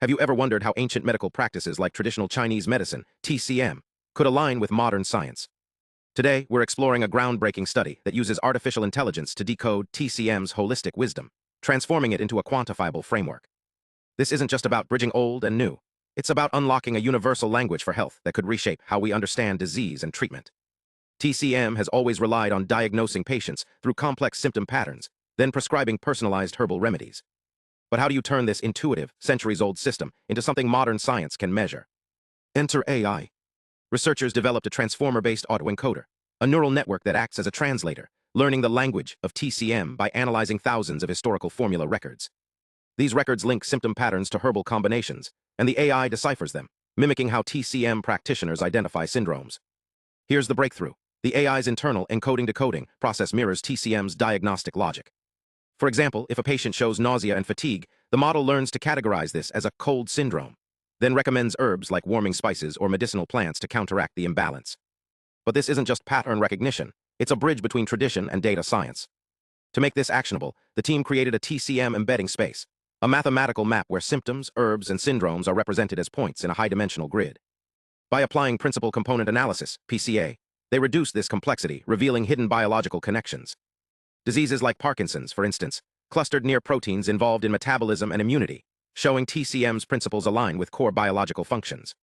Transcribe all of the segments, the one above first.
Have you ever wondered how ancient medical practices like traditional Chinese medicine, TCM, could align with modern science? Today, we're exploring a groundbreaking study that uses artificial intelligence to decode TCM's holistic wisdom, transforming it into a quantifiable framework. This isn't just about bridging old and new. It's about unlocking a universal language for health that could reshape how we understand disease and treatment. TCM has always relied on diagnosing patients through complex symptom patterns, then prescribing personalized herbal remedies. But how do you turn this intuitive, centuries-old system into something modern science can measure? Enter AI. Researchers developed a transformer-based autoencoder, a neural network that acts as a translator, learning the language of TCM by analyzing thousands of historical formula records. These records link symptom patterns to herbal combinations, and the AI deciphers them, mimicking how TCM practitioners identify syndromes. Here's the breakthrough. The AI's internal encoding-decoding process mirrors TCM's diagnostic logic. For example, if a patient shows nausea and fatigue, the model learns to categorize this as a cold syndrome, then recommends herbs like warming spices or medicinal plants to counteract the imbalance. But this isn't just pattern recognition, it's a bridge between tradition and data science. To make this actionable, the team created a TCM Embedding Space, a mathematical map where symptoms, herbs, and syndromes are represented as points in a high-dimensional grid. By applying principal component analysis, PCA, they reduced this complexity, revealing hidden biological connections. Diseases like Parkinson's, for instance, clustered near proteins involved in metabolism and immunity, showing TCM's principles align with core biological functions.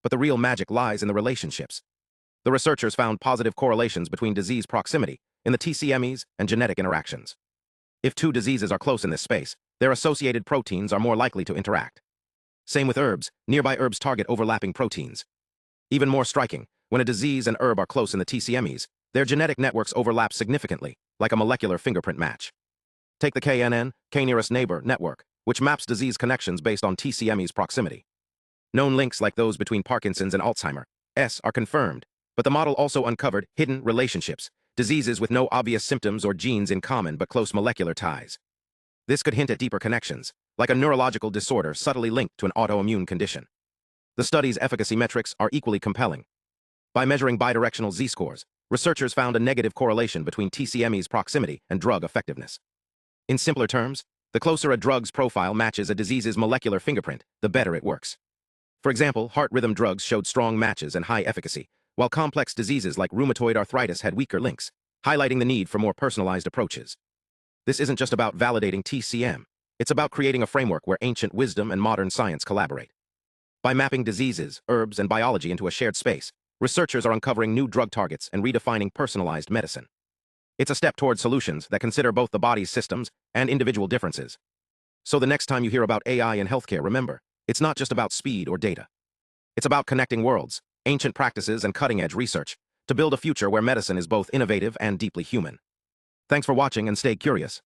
But the real magic lies in the relationships. The researchers found positive correlations between disease proximity in the TCM-ES and genetic interactions. If two diseases are close in this space, their associated proteins are more likely to interact. Same with herbs, nearby herbs target overlapping proteins. Even more striking, when a disease and herb are close in the TCM-ES, their genetic networks overlap significantly, like a molecular fingerprint match. Take the KNN, K-nearest neighbor, network, which maps disease connections based on TCM-ES proximity. Known links like those between Parkinson's and Alzheimer's are confirmed, but the model also uncovered hidden relationships, diseases with no obvious symptoms or genes in common but close molecular ties. This could hint at deeper connections, like a neurological disorder subtly linked to an autoimmune condition. The study's efficacy metrics are equally compelling. By measuring bidirectional z-scores, researchers found a negative correlation between TCM-ES proximity and drug effectiveness. In simpler terms, the closer a drug's profile matches a disease's molecular fingerprint, the better it works. For example, heart rhythm drugs showed strong matches and high efficacy, while complex diseases like rheumatoid arthritis had weaker links, highlighting the need for more personalized approaches. This isn't just about validating TCM, it's about creating a framework where ancient wisdom and modern science collaborate. By mapping diseases, herbs, and biology into a shared space, researchers are uncovering new drug targets and redefining personalized medicine. It's a step toward solutions that consider both the body's systems and individual differences. So the next time you hear about AI in healthcare, remember, it's not just about speed or data. It's about connecting worlds, ancient practices, and cutting-edge research to build a future where medicine is both innovative and deeply human. Thanks for watching and stay curious.